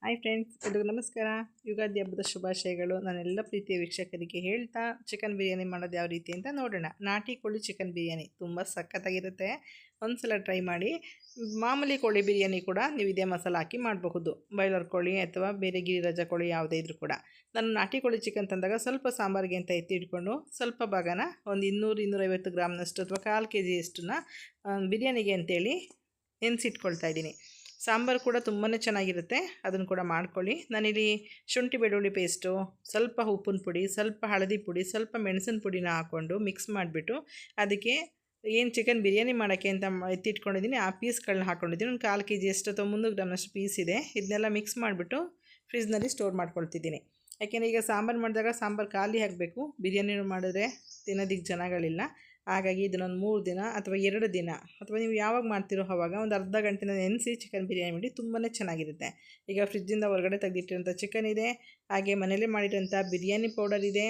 Hi friends, ಎಲ್ರಿಗೂ ನಮಸ್ಕಾರ. ಯುಗಾದಿ ಹಬ್ಬದ ಶುಭಾಶಯಗಳು ನನ್ನೆಲ್ಲ ಪ್ರೀತಿಯ ವೀಕ್ಷಕರಿಗೆ ಹೇಳ್ತಾ, ಚಿಕನ್ ಬಿರಿಯಾನಿ ಮಾಡೋದು ಯಾವ ರೀತಿ ಅಂತ ನೋಡೋಣ. ನಾಟಿ ಕೋಳಿ ಚಿಕನ್ ಬಿರಿಯಾನಿ ತುಂಬ ಸಖತ್ತಾಗಿರುತ್ತೆ. ಒಂದು ಸಲ ಟ್ರೈ ಮಾಡಿ. ಮಾಮೂಲಿ ಕೋಳಿ ಬಿರಿಯಾನಿ ಕೂಡ ನೀವು ಇದೇ ಮಸಾಲ ಹಾಕಿ ಮಾಡಬಹುದು. ಬಾಯ್ಲರ್ ಕೋಳಿ ಅಥವಾ ಬೇರೆ ಗಿರಿರಾಜ ಕೋಳಿ ಯಾವುದೇ ಇದ್ರೂ ಕೂಡ. ನಾನು ನಾಟಿ ಕೋಳಿ ಚಿಕನ್ ತಂದಾಗ ಸ್ವಲ್ಪ ಸಾಂಬಾರಿಗೆ ಅಂತ ಎತ್ತಿಟ್ಕೊಂಡು ಸ್ವಲ್ಪ ಭಾಗನ ಒಂದು 200-250 ಗ್ರಾಮ್ನಷ್ಟು ಅಥವಾ 1/4 kg ಬಿರಿಯಾನಿಗೆ ಅಂತೇಳಿ ನೆನೆಸಿಟ್ಕೊಳ್ತಾ ಇದ್ದೀನಿ. ಸಾಂಬಾರು ಕೂಡ ತುಂಬಾ ಚೆನ್ನಾಗಿರುತ್ತೆ. ಅದನ್ನು ಕೂಡ ಮಾಡ್ಕೊಳ್ಳಿ. ನಾನಿಲ್ಲಿ ಶುಂಠಿ ಬೆಳ್ಳುಳ್ಳಿ ಪೇಸ್ಟು, ಸ್ವಲ್ಪ ಉಪ್ಪಿನ ಪುಡಿ, ಸ್ವಲ್ಪ ಹಳದಿ ಪುಡಿ, ಸ್ವಲ್ಪ ಮೆಣಸಿನ ಪುಡಿನ ಹಾಕ್ಕೊಂಡು ಮಿಕ್ಸ್ ಮಾಡಿಬಿಟ್ಟು ಅದಕ್ಕೆ ಏನು ಚಿಕನ್ ಬಿರಿಯಾನಿ ಮಾಡೋಕ್ಕೆ ಅಂತ ಎತ್ತಿಟ್ಕೊಂಡಿದ್ದೀನಿ ಆ ಪೀಸ್ಗಳನ್ನ ಹಾಕ್ಕೊಂಡಿದ್ದೀನಿ. ಒಂದು 1/4 kg ಅಥವಾ 300 ಗ್ರಾಮ್ನಷ್ಟು ಪೀಸ್ ಇದೆ. ಇದನ್ನೆಲ್ಲ ಮಿಕ್ಸ್ ಮಾಡಿಬಿಟ್ಟು ಫ್ರಿಜ್ನಲ್ಲಿ ಸ್ಟೋರ್ ಮಾಡ್ಕೊಳ್ತಿದ್ದೀನಿ. ಯಾಕೆಂದರೆ ಈಗ ಸಾಂಬಾರು ಮಾಡಿದಾಗ ಸಾಂಬಾರು ಖಾಲಿ ಆಗಬೇಕು. ಬಿರಿಯಾನಿ ಮಾಡಿದ್ರೆ ತಿನ್ನೋದಕ್ಕೆ ಜನಗಳಿಲ್ಲ. ಹಾಗಾಗಿ ಇದನ್ನೊಂದು 3 ದಿನ ಅಥವಾ 2 ದಿನ ಅಥವಾ ನೀವು ಯಾವಾಗ ಮಾಡ್ತಿರೋ ಆವಾಗ ಒಂದು ಅರ್ಧ ಗಂಟೆನ ನೆನೆಸಿ ಚಿಕನ್ ಬಿರಿಯಾನಿ ಮಾಡಿ ತುಂಬಾ ಚೆನ್ನಾಗಿರುತ್ತೆ. ಈಗ ಫ್ರಿಜ್ಜಿಂದ ಹೊರಗಡೆ ತೆಗೆದಿಟ್ಟಿರೋಂಥ ಚಿಕನ್ ಇದೆ, ಹಾಗೆ ಮನೇಲೇ ಮಾಡಿರೋಂಥ ಬಿರಿಯಾನಿ ಪೌಡರ್ ಇದೆ.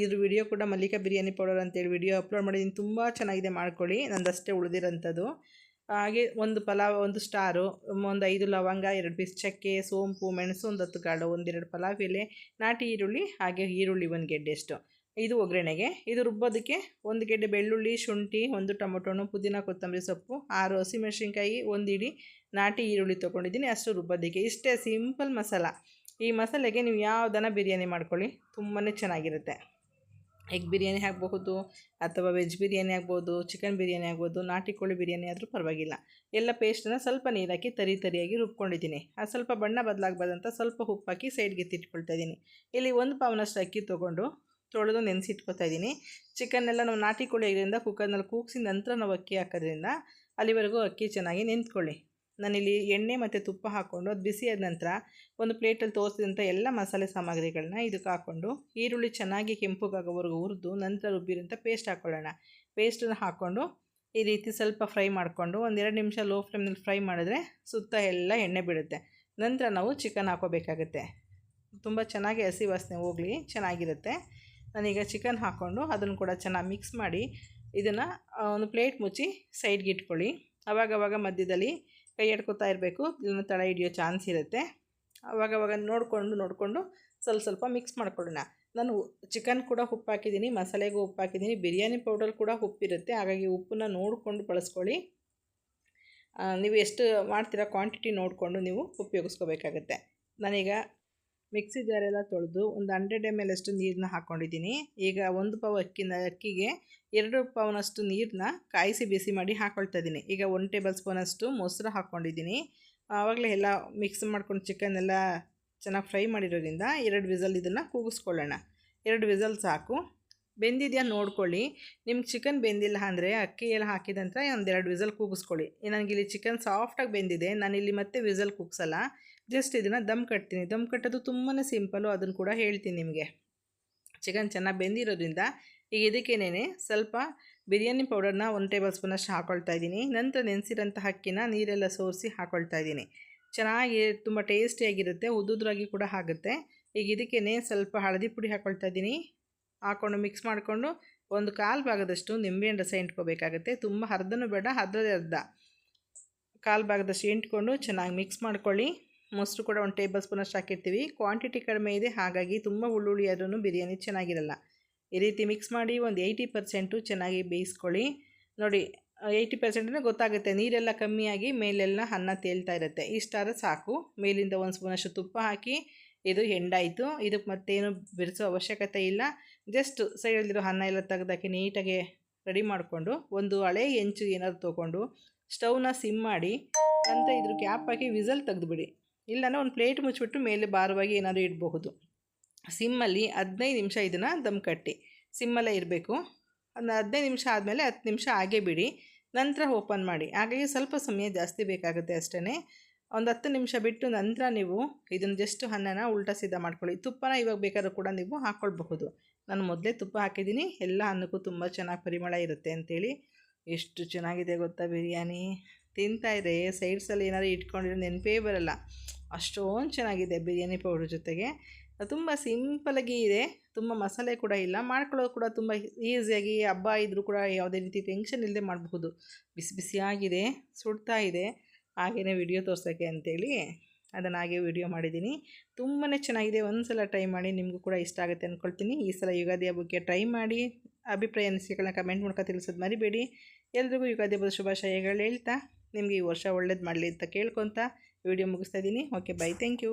ಇದ್ರ ವಿಡಿಯೋ ಕೂಡ ಮಲ್ಲಿಕಾ ಬಿರಿಯಾನಿ ಪೌಡರ್ ಅಂತೇಳಿ ವಿಡಿಯೋ ಅಪ್ಲೋಡ್ ಮಾಡಿದ್ದೀನಿ. ತುಂಬ ಚೆನ್ನಾಗಿದೆ, ಮಾಡ್ಕೊಳ್ಳಿ. ನಂದಷ್ಟೇ ಉಳಿದಿರೋಂಥದ್ದು. ಹಾಗೆ ಒಂದು ಪಲಾವ್, ಒಂದು ಸ್ಟಾರು, ಒಂದು 5 ಲವಂಗ, 2 ಪೀಸ್ ಚಕ್ಕೆ, ಸೋಂಪು, ಮೆಣಸು, ಒಂದು 10 ಕಾಳು, 1-2 ಪಲಾವ್ ಎಲೆ, ನಾಟಿ ಈರುಳ್ಳಿ, ಹಾಗೆ ಈರುಳ್ಳಿ 1 ಗೆಡ್ಡೆಷ್ಟು. ಇದು ಒಗ್ಗರಣೆಗೆ. ಇದು ರುಬ್ಬೋದಕ್ಕೆ 1 ಗೆಡ್ಡೆ ಬೆಳ್ಳುಳ್ಳಿ, ಶುಂಠಿ, 1 ಟೊಮೊಟೊನು, ಪುದೀನ, ಕೊತ್ತಂಬರಿ ಸೊಪ್ಪು, 6 ಹಸಿಮೆಣಸಿನ್ಕಾಯಿ, 1 ಇಡೀ ನಾಟಿ ಈರುಳ್ಳಿ ತೊಗೊಂಡಿದ್ದೀನಿ. ಅಷ್ಟು ರುಬ್ಬೋದಕ್ಕೆ. ಇಷ್ಟೇ ಸಿಂಪಲ್ ಮಸಾಲ. ಈ ಮಸಾಲೆಗೆ ನೀವು ಯಾವುದನ್ನು ಬಿರಿಯಾನಿ ಮಾಡ್ಕೊಳ್ಳಿ, ತುಂಬಾ ಚೆನ್ನಾಗಿರುತ್ತೆ. ಎಗ್ ಬಿರಿಯಾನಿ ಆಗಬಹುದು ಅಥವಾ ವೆಜ್ ಬಿರಿಯಾನಿ ಆಗ್ಬೋದು, ಚಿಕನ್ ಬಿರಿಯಾನಿ ಆಗ್ಬೋದು, ನಾಟಿ ಕೋಳಿ ಬಿರಿಯಾನಿ ಆದರೂ ಪರವಾಗಿಲ್ಲ. ಎಲ್ಲ ಪೇಸ್ಟನ್ನು ಸ್ವಲ್ಪ ನೀರು ಹಾಕಿ ತರಿಯಾಗಿ ರುಬ್ಕೊಂಡಿದ್ದೀನಿ. ಅದು ಸ್ವಲ್ಪ ಬಣ್ಣ ಬದಲಾಗಬಾರ್ದಂತ ಸ್ವಲ್ಪ ಉಪ್ಪು ಹಾಕಿ ಸೈಡ್ಗೆ ಎತ್ತಿಟ್ಕೊಳ್ತಾ ಇದ್ದೀನಿ. ಇಲ್ಲಿ 1 ಪಾವ್ನಷ್ಟು ಅಕ್ಕಿ ತೊಳೆದು ನೆನೆಸಿಟ್ಕೊಳ್ತಾ ಇದ್ದೀನಿ. ಚಿಕನ್ನೆಲ್ಲ ನಾವು ನಾಟಿ ಕೋಳಿ ಆಗಿದ್ದರಿಂದ ಕುಕ್ಕರ್ನಲ್ಲಿ ಕೂಗಿಸಿದ ನಂತರ ನಾವು ಅಕ್ಕಿ ಹಾಕೋದ್ರಿಂದ ಅಲ್ಲಿವರೆಗೂ ಅಕ್ಕಿ ಚೆನ್ನಾಗಿ ನೆಂತ್ಕೊಳ್ಳಿ. ನಾನಿಲ್ಲಿ ಎಣ್ಣೆ ಮತ್ತು ತುಪ್ಪ ಹಾಕ್ಕೊಂಡು ಅದು ಬಿಸಿ ಆದ ನಂತರ ಒಂದು ಪ್ಲೇಟಲ್ಲಿ ತೋರಿಸಿದಂಥ ಎಲ್ಲ ಮಸಾಲೆ ಸಾಮಗ್ರಿಗಳನ್ನ ಇದಕ್ಕೆ ಹಾಕ್ಕೊಂಡು ಈರುಳ್ಳಿ ಚೆನ್ನಾಗಿ ಕೆಂಪುಗಾಗೋವರೆಗೂ ಹುರಿದು ನಂತರ ರುಬ್ಬಿರೋಂಥ ಪೇಸ್ಟ್ ಹಾಕ್ಕೊಳ್ಳೋಣ. ಪೇಸ್ಟನ್ನು ಹಾಕ್ಕೊಂಡು ಈ ರೀತಿ ಸ್ವಲ್ಪ ಫ್ರೈ ಮಾಡಿಕೊಂಡು 1-2 ನಿಮಿಷ ಲೋ ಫ್ಲೇಮ್ನಲ್ಲಿ ಫ್ರೈ ಮಾಡಿದ್ರೆ ಸುತ್ತ ಎಲ್ಲ ಎಣ್ಣೆ ಬಿಡುತ್ತೆ. ನಂತರ ನಾವು ಚಿಕನ್ ಹಾಕೋಬೇಕಾಗುತ್ತೆ. ತುಂಬ ಚೆನ್ನಾಗಿ ಹಸಿ ವಾಸನೆ ಹೋಗಲಿ, ಚೆನ್ನಾಗಿರುತ್ತೆ. ನಾನೀಗ ಚಿಕನ್ ಹಾಕ್ಕೊಂಡು ಅದನ್ನು ಕೂಡ ಚೆನ್ನಾಗಿ ಮಿಕ್ಸ್ ಮಾಡಿ ಇದನ್ನು ಒಂದು ಪ್ಲೇಟ್ ಮುಚ್ಚಿ ಸೈಡ್ಗೆ ಇಟ್ಕೊಳ್ಳಿ. ಆವಾಗವಾಗ ಮಧ್ಯದಲ್ಲಿ ಕೈ ಎಡ್ಕೊತಾ ಇರಬೇಕು, ಇದನ್ನು ತಳ ಹಿಡಿಯೋ ಚಾನ್ಸ್ ಇರುತ್ತೆ. ಆವಾಗವಾಗ ನೋಡಿಕೊಂಡು ಸ್ವಲ್ಪ ಮಿಕ್ಸ್ ಮಾಡ್ಕೊಳ್ಳೋಣ. ನಾನು ಚಿಕನ್ ಕೂಡ ಉಪ್ಪು ಹಾಕಿದ್ದೀನಿ, ಮಸಾಲೆಗೂ ಉಪ್ಪು ಹಾಕಿದ್ದೀನಿ, ಬಿರಿಯಾನಿ ಪೌಡರ್ ಕೂಡ ಉಪ್ಪಿರುತ್ತೆ. ಹಾಗಾಗಿ ಉಪ್ಪನ್ನ ನೋಡಿಕೊಂಡು ಬಳಸ್ಕೊಳ್ಳಿ. ನೀವು ಎಷ್ಟು ಮಾಡ್ತೀರಾ ಕ್ವಾಂಟಿಟಿ ನೋಡಿಕೊಂಡು ನೀವು ಉಪಯೋಗಿಸ್ಕೋಬೇಕಾಗತ್ತೆ. ನಾನೀಗ ಮಿಕ್ಸಿ ಜಾರೆಲ್ಲ ತೊಳೆದು ಒಂದು 100 ml ಅಷ್ಟು ನೀರನ್ನ ಹಾಕ್ಕೊಂಡಿದ್ದೀನಿ. ಈಗ 1 ಪಾವ್ ಅಕ್ಕಿಗೆ 2 ಪಾವ್ನಷ್ಟು ನೀರನ್ನ ಕಾಯಿಸಿ ಬಿಸಿ ಮಾಡಿ ಹಾಕ್ಕೊಳ್ತಾ ಇದ್ದೀನಿ. ಈಗ 1 ಟೇಬಲ್ ಸ್ಪೂನಷ್ಟು ಮೊಸರು ಹಾಕ್ಕೊಂಡಿದ್ದೀನಿ. ಆವಾಗಲೇ ಎಲ್ಲ ಮಿಕ್ಸ್ ಮಾಡ್ಕೊಂಡು ಚಿಕನ್ ಎಲ್ಲ ಚೆನ್ನಾಗಿ ಫ್ರೈ ಮಾಡಿರೋದ್ರಿಂದ 2 ವಿಸಲ್ ಇದನ್ನು ಕೂಗಿಸ್ಕೊಳ್ಳೋಣ. 2 ವಿಸಲ್ ಸಾಕು. ಬೆಂದಿದೆಯಾ ನೋಡ್ಕೊಳ್ಳಿ. ನಿಮ್ಗೆ ಚಿಕನ್ ಬೆಂದಿಲ್ಲ ಅಂದರೆ ಅಕ್ಕಿ ಎಲ್ಲ ಹಾಕಿದ ನಂತರ ಒಂದು 2 ವಿಸಲ್ ಕೂಗಿಸ್ಕೊಳ್ಳಿ. ನನಗಿಲ್ಲಿ ಚಿಕನ್ ಸಾಫ್ಟಾಗಿ ಬೆಂದಿದೆ, ನಾನಿಲ್ಲಿ ಮತ್ತೆ ವಿಸಲ್ ಕೂಗಿಸಲ್ಲ. ಜಸ್ಟ್ ಇದನ್ನು ದಮ್ ಕಟ್ತೀನಿ. ದಮ್ ಕಟ್ಟೋದು ತುಂಬಾ ಸಿಂಪಲ್ಲು, ಅದನ್ನು ಕೂಡ ಹೇಳ್ತೀನಿ ನಿಮಗೆ. ಚಿಕನ್ ಚೆನ್ನಾಗಿ ಬೆಂದಿರೋದ್ರಿಂದ ಈಗ ಇದಕ್ಕೇನೆ ಸ್ವಲ್ಪ ಬಿರಿಯಾನಿ ಪೌಡರ್ನ 1 ಟೇಬಲ್ ಸ್ಪೂನಷ್ಟು ಹಾಕ್ಕೊಳ್ತಾ ಇದ್ದೀನಿ. ನಂತರ ನೆನೆಸಿರೋಂಥ ಅಕ್ಕಿನ ನೀರೆಲ್ಲ ಸೋರಿಸಿ ಹಾಕ್ಕೊಳ್ತಾ ಇದ್ದೀನಿ. ಚೆನ್ನಾಗಿ ತುಂಬ ಟೇಸ್ಟಿಯಾಗಿರುತ್ತೆ, ಉದುದ್ರಾಗಿ ಕೂಡ ಆಗುತ್ತೆ. ಈಗ ಇದಕ್ಕೇನೆ ಸ್ವಲ್ಪ ಹಳದಿ ಪುಡಿ ಹಾಕ್ಕೊಳ್ತಾ ಇದ್ದೀನಿ. ಹಾಕ್ಕೊಂಡು ಮಿಕ್ಸ್ ಮಾಡಿಕೊಂಡು 1/4 ಭಾಗದಷ್ಟು ನಿಂಬೆಹಣ್ಣು ರಸ ಇಂಟ್ಕೋಬೇಕಾಗುತ್ತೆ. ತುಂಬ ಅರ್ಧನೂ ಬೇಡ, ಅರ್ಧ 1/4 ಭಾಗದಷ್ಟು ಇಂಟ್ಕೊಂಡು ಚೆನ್ನಾಗಿ ಮಿಕ್ಸ್ ಮಾಡ್ಕೊಳ್ಳಿ. ಮೊಸರು ಕೂಡ 1 ಟೇಬಲ್ ಸ್ಪೂನಷ್ಟು ಹಾಕಿರ್ತೀವಿ. ಕ್ವಾಂಟಿಟಿ ಕಡಿಮೆ ಇದೆ, ಹಾಗಾಗಿ ತುಂಬ ಹುಳಿ ಆದ್ರೂ ಬಿರಿಯಾನಿ ಚೆನ್ನಾಗಿರಲ್ಲ. ಈ ರೀತಿ ಮಿಕ್ಸ್ ಮಾಡಿ ಒಂದು 80% ಚೆನ್ನಾಗಿ ಬೇಯಿಸ್ಕೊಳ್ಳಿ. ನೋಡಿ, 80% ಗೊತ್ತಾಗುತ್ತೆ, ನೀರೆಲ್ಲ ಕಮ್ಮಿಯಾಗಿ ಮೇಲೆಲ್ಲ ಅನ್ನ ತೇಲ್ತಾ ಇರುತ್ತೆ. ಇಷ್ಟಾದ್ರೆ ಸಾಕು. ಮೇಲಿಂದ 1 ಸ್ಪೂನಷ್ಟು ತುಪ್ಪ ಹಾಕಿ ಇದು ಹೆಂಡಾಯಿತು. ಇದಕ್ಕೆ ಮತ್ತೇನು ಬೆರೆಸೋ ಅವಶ್ಯಕತೆ ಇಲ್ಲ. ಜಸ್ಟ್ ಸೈಡಲ್ಲಿರೋ ಅನ್ನ ಎಲ್ಲ ತೆಗೆದಾಕಿ ನೀಟಾಗಿ ರೆಡಿ ಮಾಡಿಕೊಂಡು ಒಂದು ಹಳೆ ಹೆಂಚು ಏನಾದ್ರು ತೊಗೊಂಡು ಸ್ಟವ್ನ ಸಿಮ್ ಮಾಡಿ ನಂತರ ಇದ್ರ ಕ್ಯಾಪ್ ಹಾಕಿ ವಿಸಲ್ ತೆಗೆದುಬಿಡಿ. ಇಲ್ಲಾಂದರೆ ಒಂದು ಪ್ಲೇಟ್ ಮುಚ್ಚಿಬಿಟ್ಟು ಮೇಲೆ ಭಾರವಾಗಿ ಏನಾದರೂ ಇಡಬಹುದು. ಸಿಮ್ಮಲ್ಲಿ 15 ನಿಮಿಷ ಇದನ್ನು ದಮ್ ಕಟ್ಟಿ ಸಿಮ್ಮಲ್ಲೇ ಇರಬೇಕು. ಒಂದು 15 ನಿಮಿಷ ಆದಮೇಲೆ 10 ನಿಮಿಷ ಹಾಗೇ ಬಿಡಿ. ನಂತರ ಓಪನ್ ಮಾಡಿ. ಹಾಗಾಗಿ ಸ್ವಲ್ಪ ಸಮಯ ಜಾಸ್ತಿ ಬೇಕಾಗುತ್ತೆ ಅಷ್ಟೇ. ಒಂದು 10 ನಿಮಿಷ ಬಿಟ್ಟು ನಂತರ ನೀವು ಇದನ್ನು ಜಸ್ಟ್ ಅನ್ನನ ಉಲ್ಟಾ ಸೀದಾ ಮಾಡ್ಕೊಳ್ಳಿ. ತುಪ್ಪನ ಇವಾಗ ಬೇಕಾದ್ರೂ ಕೂಡ ನೀವು ಹಾಕ್ಕೊಳ್ಬಹುದು. ನಾನು ಮೊದಲೇ ತುಪ್ಪ ಹಾಕಿದ್ದೀನಿ. ಎಲ್ಲ ಅನ್ನಕ್ಕೂ ತುಂಬ ಚೆನ್ನಾಗಿ ಪರಿಮಳ ಇರುತ್ತೆ ಅಂಥೇಳಿ. ಎಷ್ಟು ಚೆನ್ನಾಗಿದೆ ಗೊತ್ತಾ ಬಿರಿಯಾನಿ. ತಿಂತಾಯಿದ್ರೆ ಸೈಡ್ಸಲ್ಲಿ ಏನಾದರೂ ಇಟ್ಕೊಂಡಿರೋ ನೆನಪೇ ಬರಲ್ಲ, ಅಷ್ಟೊಂದು ಚೆನ್ನಾಗಿದೆ ಬಿರಿಯಾನಿ ಪೌಡ್ರ್ ಜೊತೆಗೆ. ತುಂಬ ಸಿಂಪಲಾಗಿ ಇದೆ, ತುಂಬ ಮಸಾಲೆ ಕೂಡ ಇಲ್ಲ. ಮಾಡ್ಕೊಳ್ಳೋದು ಕೂಡ ತುಂಬ ಈಸಿಯಾಗಿ, ಹಬ್ಬ ಇದ್ದರೂ ಕೂಡ ಯಾವುದೇ ರೀತಿ ಟೆನ್ಷನ್ ಇಲ್ಲದೆ ಮಾಡಬಹುದು. ಬಿಸಿ ಬಿಸಿಯಾಗಿದೆ, ಸುಡ್ತಾ ಇದೆ. ಹಾಗೆಯೇ ವಿಡಿಯೋ ತೋರ್ಸೋಕ್ಕೆ ಅಂತೇಳಿ ಅದನ್ನು ಹಾಗೆ ವಿಡಿಯೋ ಮಾಡಿದ್ದೀನಿ. ತುಂಬಾ ಚೆನ್ನಾಗಿದೆ, ಒಂದು ಸಲ ಟ್ರೈ ಮಾಡಿ, ನಿಮಗೂ ಕೂಡ ಇಷ್ಟ ಆಗುತ್ತೆ ಅಂದ್ಕೊಳ್ತೀನಿ. ಈ ಸಲ ಯುಗಾದಿ ಹಬ್ಬಕ್ಕೆ ಟ್ರೈ ಮಾಡಿ ಅಭಿಪ್ರಾಯ ಅನಿಸಿಕೆಗಳನ್ನ ಕಮೆಂಟ್ ಮೂಲಕ ತಿಳಿಸೋದು ಮರಿಬೇಡಿ. ಎಲ್ರಿಗೂ ಯುಗಾದಿ ಹಬ್ಬದ ಶುಭಾಶಯಗಳು ಹೇಳ್ತಾ ನಿಮಗೆ ಈ ವರ್ಷ ಒಳ್ಳೇದು ಮಾಡಲಿ ಅಂತ ಕೇಳ್ಕೊತ ವಿಡಿಯೋ ಮುಗಿಸ್ತಾ ಇದ್ದೀನಿ. Okay, bye, thank you.